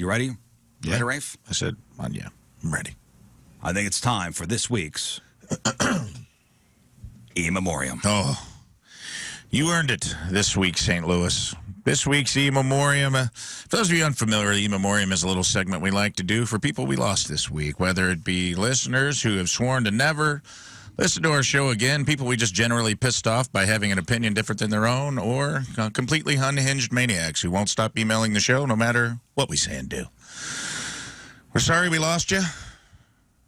You ready? Yeah. Ready, Rafe? I said, yeah, I'm ready. I think it's time for this week's eMemorium. Oh, you earned it this week, St. Louis. This week's eMemorium. For those of you unfamiliar, eMemorium is a little segment we like to do for people we lost this week, whether it be listeners who have sworn to never listen to our show again, people we just generally pissed off by having an opinion different than their own, or completely unhinged maniacs who won't stop emailing the show no matter what we say and do. We're sorry we lost you,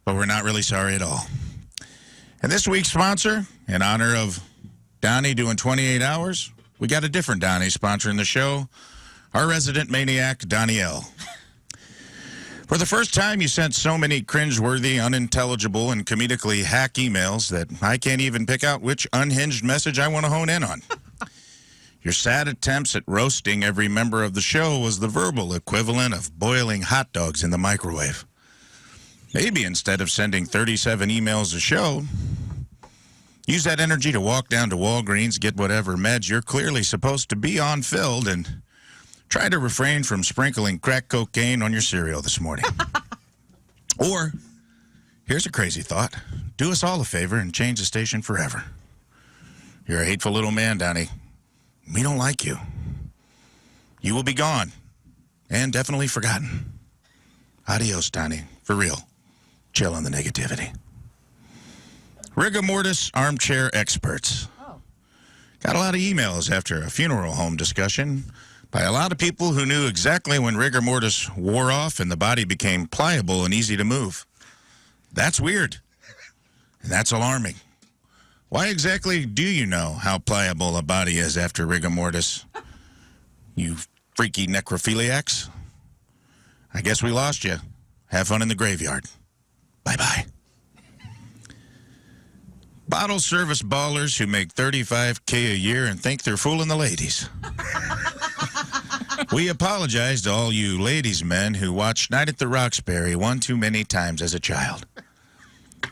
but we're not really sorry at all. And this week's sponsor, in honor of Donnie doing 28 hours, we got a different Donnie sponsoring the show, our resident maniac, Danielle. For the first time, you sent so many cringeworthy, unintelligible, and comedically hack emails that I can't even pick out which unhinged message I want to hone in on. Your sad attempts at roasting every member of the show was the verbal equivalent of boiling hot dogs in the microwave. Maybe instead of sending 37 emails a show, use that energy to walk down to Walgreens, get whatever meds you're clearly supposed to be on filled, and try to refrain from sprinkling crack cocaine on your cereal this morning. Or, here's a crazy thought. Do us all a favor and change the station forever. You're a hateful little man, Donnie. We don't like you. You will be gone, and definitely forgotten. Adios, Donnie. For real. Chill on the negativity. Rigor mortis armchair experts. Got a lot of emails after a funeral home discussion by a lot of people who knew exactly when rigor mortis wore off and the body became pliable and easy to move. That's weird. And that's alarming. Why exactly do you know how pliable a body is after rigor mortis? You freaky necrophiliacs? I guess we lost you. Have fun in the graveyard. Bye-bye. Bottle service ballers who make $35K a year and think they're fooling the ladies. We apologize to all you ladies' men who watched Night at the Roxbury one too many times as a child.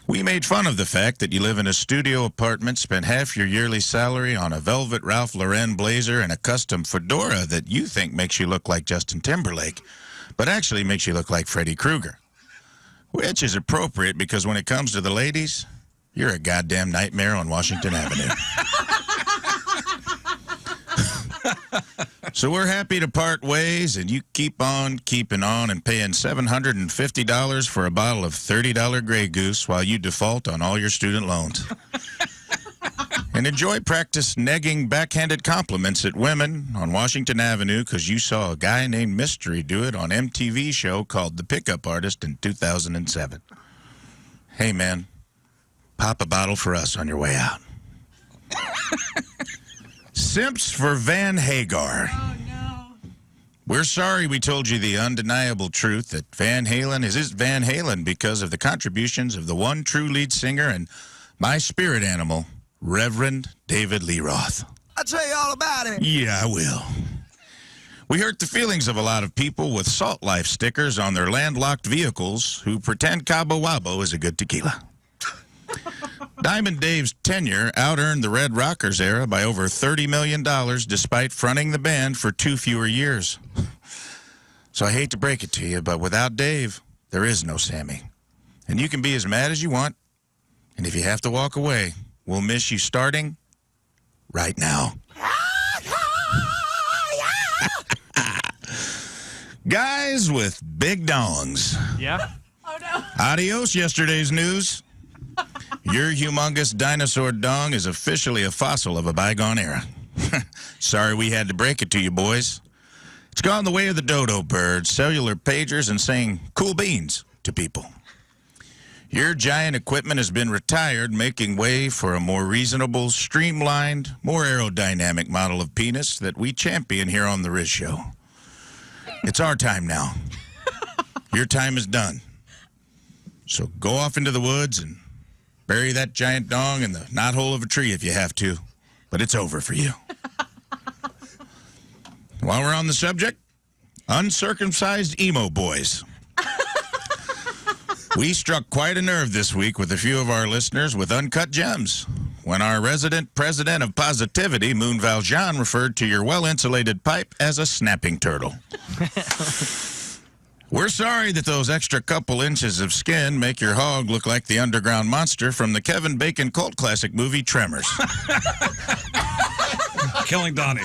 We made fun of the fact that you live in a studio apartment, spend half your yearly salary on a velvet Ralph Lauren blazer and a custom fedora that you think makes you look like Justin Timberlake, but actually makes you look like Freddy Krueger. Which is appropriate because when it comes to the ladies, you're a goddamn nightmare on Washington Avenue. So we're happy to part ways, and you keep on keeping on and paying $750 for a bottle of $30 Grey Goose while you default on all your student loans. And enjoy practice negging backhanded compliments at women on Washington Avenue because you saw a guy named Mystery do it on MTV show called The Pickup Artist in 2007. Hey, man, pop a bottle for us on your way out. Simps for Van Hagar. Oh, no. We're sorry we told you the undeniable truth that Van Halen is Van Halen because of the contributions of the one true lead singer and my spirit animal, Reverend David Lee Roth. I'll tell you all about it. Yeah, I will. We hurt the feelings of a lot of people with Salt Life stickers on their landlocked vehicles who pretend Cabo Wabo is a good tequila. Diamond Dave's tenure out-earned the Red Rockers era by over $30 million despite fronting the band for 2 fewer years. So I hate to break it to you, but without Dave, there is no Sammy. And you can be as mad as you want, and if you have to walk away, we'll miss you starting right now. Guys with big dongs. Yeah. Oh, no. Adios, yesterday's news. Your humongous dinosaur dong is officially a fossil of a bygone era. Sorry we had to break it to you, boys. It's gone the way of the dodo bird, cellular pagers, and saying cool beans to people. Your giant equipment has been retired, making way for a more reasonable, streamlined, more aerodynamic model of penis that we champion here on the Riz Show. It's our time now. Your time is done. So go off into the woods and bury that giant dong in the knothole of a tree if you have to. But it's over for you. While we're on the subject, uncircumcised emo boys. We struck quite a nerve this week with a few of our listeners with uncut gems when our resident president of positivity, Moon Valjean, referred to your well-insulated pipe as a snapping turtle. We're sorry that those extra couple inches of skin make your hog look like the underground monster from the Kevin Bacon cult classic movie Tremors. Killing Donnie.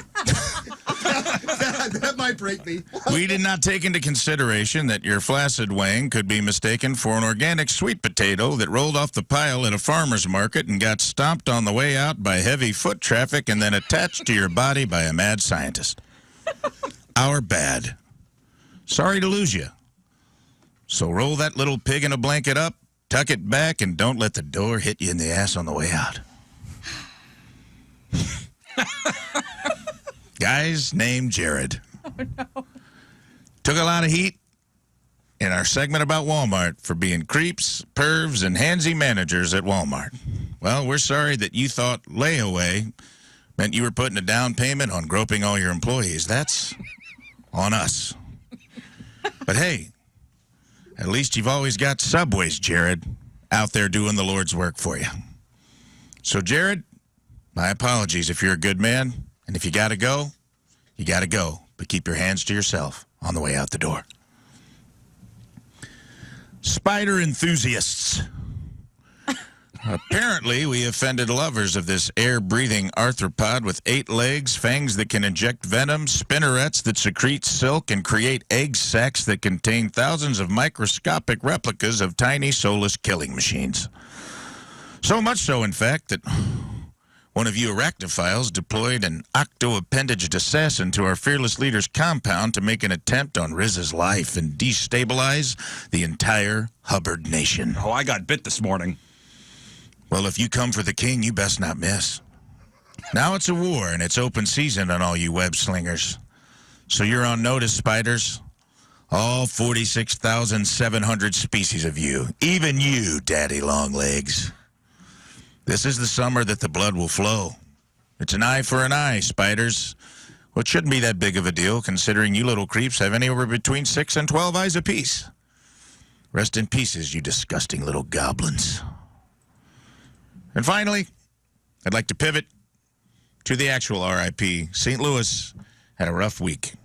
That might break me. We did not take into consideration that your flaccid wang could be mistaken for an organic sweet potato that rolled off the pile at a farmer's market and got stomped on the way out by heavy foot traffic and then attached to your body by a mad scientist. Our bad. Sorry to lose you. So roll that little pig in a blanket up, tuck it back, and don't let the door hit you in the ass on the way out. Guy's named Jared. Oh, no. Took a lot of heat in our segment about Walmart for being creeps, pervs, and handsy managers at Walmart. Well, we're sorry that you thought layaway meant you were putting a down payment on groping all your employees. That's on us. But hey, at least you've always got Subways, Jared, out there doing the Lord's work for you. So, Jared, my apologies if you're a good man, and if you gotta go, you gotta go. But keep your hands to yourself on the way out the door. Spider enthusiasts. Apparently, we offended lovers of this air-breathing arthropod with 8 legs, fangs that can inject venom, spinnerets that secrete silk, and create egg sacs that contain thousands of microscopic replicas of tiny soulless killing machines. So much so, in fact, that one of you arachnophiles deployed an octo-appendaged assassin to our fearless leader's compound to make an attempt on Riz's life and destabilize the entire Hubbard nation. Oh, I got bit this morning. Well, if you come for the king, you best not miss. Now it's a war, and it's open season on all you web slingers. So you're on notice, spiders. All 46,700 species of you. Even you, daddy long legs. This is the summer that the blood will flow. It's an eye for an eye, spiders. Well, it shouldn't be that big of a deal, considering you little creeps have anywhere between 6 and 12 eyes apiece. Rest in pieces, you disgusting little goblins. And finally, I'd like to pivot to the actual RIP. St. Louis had a rough week.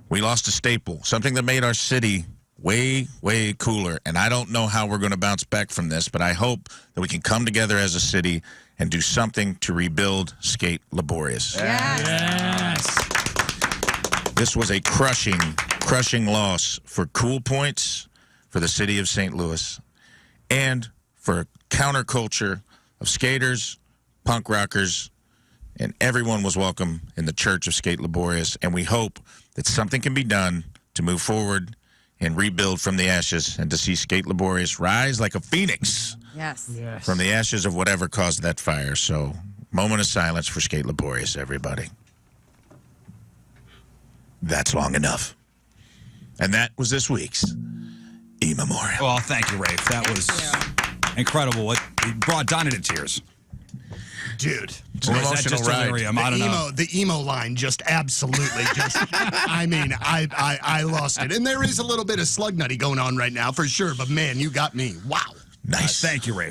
We lost a staple, something that made our city way, way cooler. And I don't know how we're going to bounce back from this, but I hope that we can come together as a city and do something to rebuild Skate Laborious. Yes. This was a crushing loss for Cool Points, for the city of St. Louis, and for counterculture of skaters, punk rockers, and everyone was welcome in the Church of Skate Laborious. And we hope that something can be done to move forward and rebuild from the ashes and to see Skate Laborious rise like a phoenix Yes. from the ashes of whatever caused that fire. So, moment of silence for Skate Laborious, everybody. That's long enough. And that was this week's eMemorium. Well, thank you, Rafe. That was incredible. It brought Donnie to tears. Dude. It's an Or is that emotional just ride. delirium? I don't know. The emo line just absolutely just, I mean, I lost it. And there is a little bit of slug nutty going on right now for sure, but man, you got me. Wow. Nice. Thank you, Rafe.